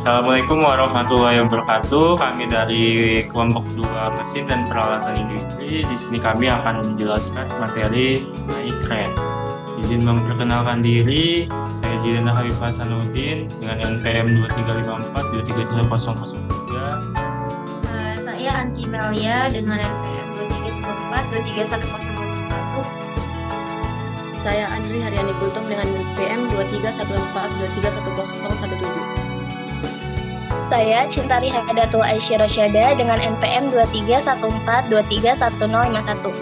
Assalamualaikum warahmatullahi wabarakatuh. Kami dari kelompok 2 mesin dan peralatan industri. Di sini kami akan menjelaskan materi mengenai kren. Izin memperkenalkan diri, saya Zidana Habib Hasanuddin dengan NPM 2354 2310003. Saya Anti Melia dengan NPM 2314 2310001. Saya Andri Haryani Kultum dengan NPM 2314 2310017. Saya Cintari Hadatul Aisyah Rosyada dengan NPM 2314231051.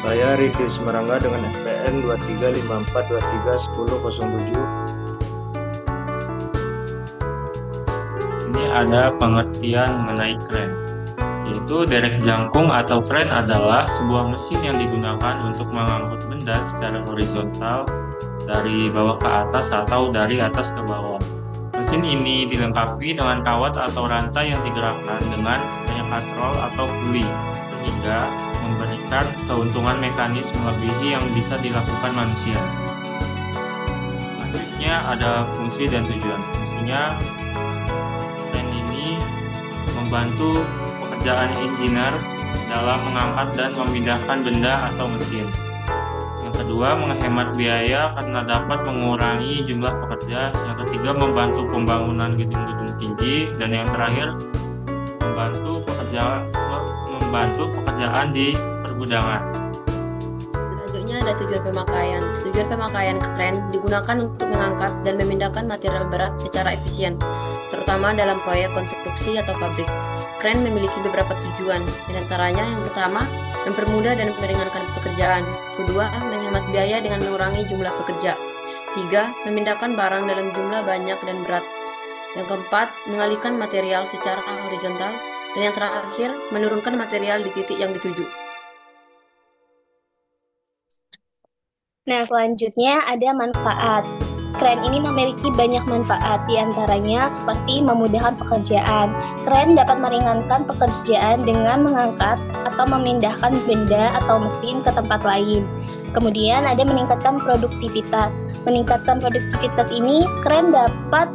Saya Rify Semerangga dengan NPM 23542310. Ini ada pengertian mengenai kren, yaitu derek jangkung atau kren adalah sebuah mesin yang digunakan untuk mengangkut benda secara horizontal dari bawah ke atas atau dari atas ke bawah. Mesin ini dilengkapi dengan kawat atau rantai yang digerakkan dengan banyak katrol atau puli, sehingga memberikan keuntungan mekanis melebihi yang bisa dilakukan manusia. Selanjutnya ada fungsi dan tujuan. Fungsinya, kren ini membantu pekerjaan engineer dalam mengangkat dan memindahkan benda atau mesin. Yang kedua, menghemat biaya karena dapat mengurangi jumlah pekerja. Yang ketiga, membantu pembangunan gedung-gedung tinggi. Dan yang terakhir, membantu pekerjaan di pergudangan. Selanjutnya ada tujuan pemakaian. Tujuan pemakaian kren digunakan untuk mengangkat dan memindahkan material berat secara efisien, terutama dalam proyek konstruksi atau pabrik. Kren memiliki beberapa tujuan, di antaranya yang pertama, mempermudah dan meringankan pekerjaan. Kedua, menghemat biaya dengan mengurangi jumlah pekerja. Tiga, memindahkan barang dalam jumlah banyak dan berat. Yang keempat, mengalihkan material secara horizontal. Dan yang terakhir, menurunkan material di titik yang dituju. Nah, selanjutnya ada manfaat. Kren ini memiliki banyak manfaat, diantaranya seperti memudahkan pekerjaan. Kren dapat meringankan pekerjaan dengan mengangkat atau memindahkan benda atau mesin ke tempat lain. Kemudian ada meningkatkan produktivitas. Meningkatkan produktivitas ini, kren dapat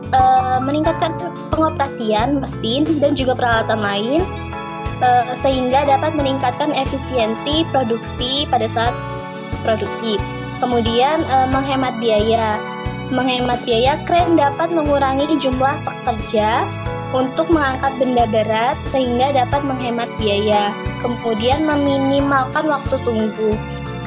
meningkatkan pengoperasian mesin dan juga peralatan lain, sehingga dapat meningkatkan efisiensi produksi pada saat produksi. Kemudian menghemat biaya. Menghemat biaya, kren dapat mengurangi jumlah pekerja untuk mengangkat benda berat sehingga dapat menghemat biaya. Kemudian meminimalkan waktu tunggu.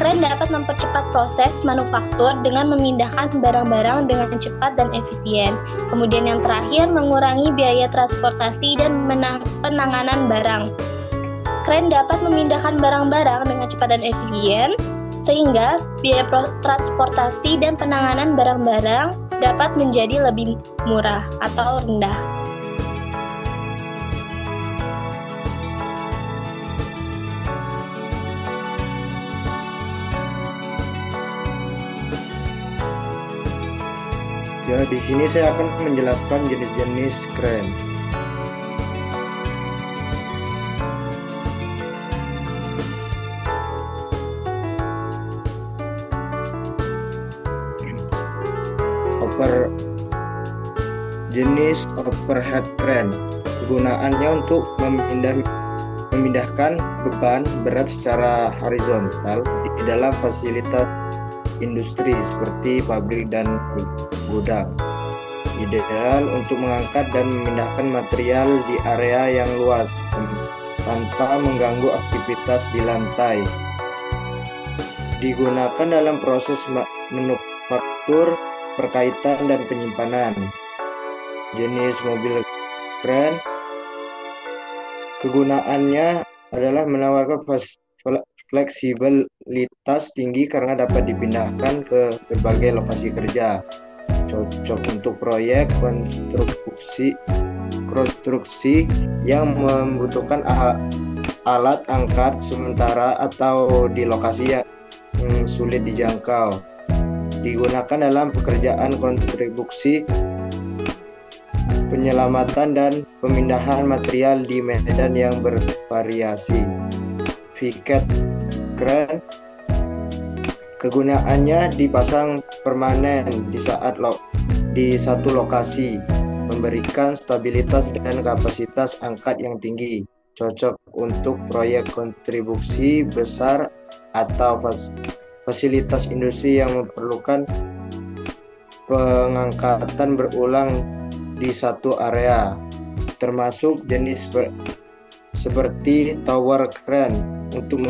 Kren dapat mempercepat proses manufaktur dengan memindahkan barang-barang dengan cepat dan efisien. Kemudian yang terakhir, mengurangi biaya transportasi dan penanganan barang. Kren dapat memindahkan barang-barang dengan cepat dan efisien, sehingga biaya transportasi dan penanganan barang-barang dapat menjadi lebih murah atau rendah. Ya, di sini saya akan menjelaskan jenis-jenis kren. Jenis overhead crane, kegunaannya untuk memindahkan beban berat secara horizontal di dalam fasilitas industri seperti pabrik dan gudang. Ideal untuk mengangkat dan memindahkan material di area yang luas tanpa mengganggu aktivitas di lantai. Digunakan dalam proses manufaktur, perkaitan, dan penyimpanan. Jenis mobil kren, kegunaannya adalah menawarkan fleksibilitas tinggi karena dapat dipindahkan ke berbagai lokasi kerja. Cocok untuk proyek konstruksi yang membutuhkan alat angkat sementara atau di lokasi yang sulit dijangkau. Digunakan dalam pekerjaan konstruksi, penyelamatan, dan pemindahan material di medan yang bervariasi. Picket crane, kegunaannya dipasang permanen di satu lokasi memberikan stabilitas dan kapasitas angkat yang tinggi, cocok untuk proyek kontribusi besar atau fasilitas industri yang memerlukan pengangkatan berulang di satu area, termasuk jenis seperti tower crane untuk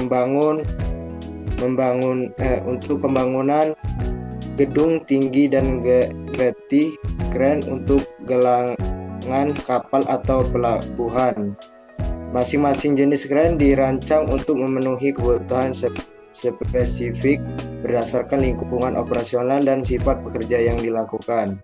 untuk pembangunan gedung tinggi dan gantry crane untuk galangan kapal atau pelabuhan. Masing-masing jenis crane dirancang untuk memenuhi kebutuhan spesifik berdasarkan lingkungan operasional dan sifat pekerja yang dilakukan.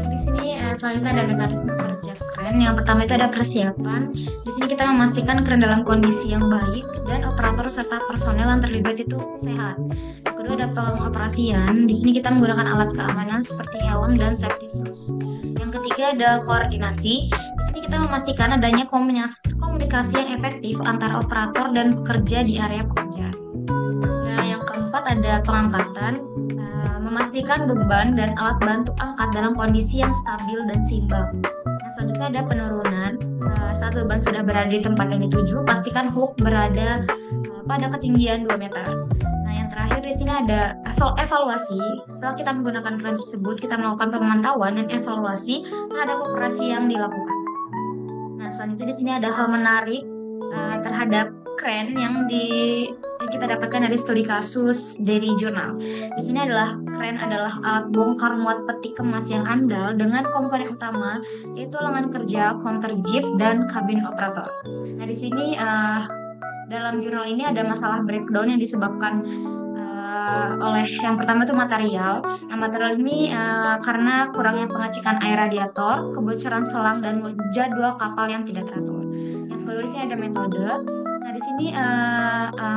Di sini selanjutnya ada mekanisme kerja kren. Yang pertama itu ada persiapan. Di sini kita memastikan kren dalam kondisi yang baik dan operator serta personel yang terlibat itu sehat. Yang kedua ada pengoperasian. Di sini kita menggunakan alat keamanan seperti helm dan safety shoes. Yang ketiga ada koordinasi. Di sini kita memastikan adanya komunikasi yang efektif antara operator dan pekerja di area pekerjaan. Nah, yang keempat ada pengangkatan. Memastikan beban dan alat bantu angkat dalam kondisi yang stabil dan seimbang. Nah, selanjutnya ada penurunan. Saat beban sudah berada di tempat yang dituju, pastikan hook berada pada ketinggian 2 meter. Nah, yang terakhir di sini ada evaluasi. Setelah kita menggunakan kren tersebut, kita melakukan pemantauan dan evaluasi terhadap operasi yang dilakukan. Nah, selanjutnya di sini ada hal menarik terhadap kren yang kita dapatkan dari studi kasus dari jurnal. Di sini adalah kren adalah alat bongkar muat peti kemas yang andal dengan komponen utama yaitu lengan kerja, counter jeep, dan kabin operator. Nah, di sini dalam jurnal ini ada masalah breakdown yang disebabkan oleh yang pertama itu material. Nah, material ini karena kurangnya pengecekan air radiator, kebocoran selang, dan jadwal kapal yang tidak teratur. Yang kedua di sini ada metode. Nah, di sini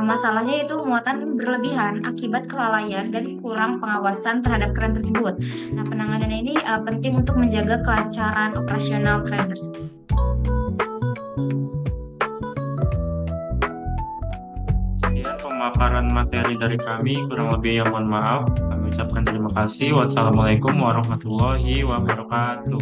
masalahnya itu muatan berlebihan akibat kelalaian dan kurang pengawasan terhadap kren tersebut. Nah, penanganannya ini penting untuk menjaga kelancaran operasional kren tersebut. Sekian pemaparan materi dari kami, kurang lebih yang mohon maaf. Kami ucapkan terima kasih. Wassalamualaikum warahmatullahi wabarakatuh.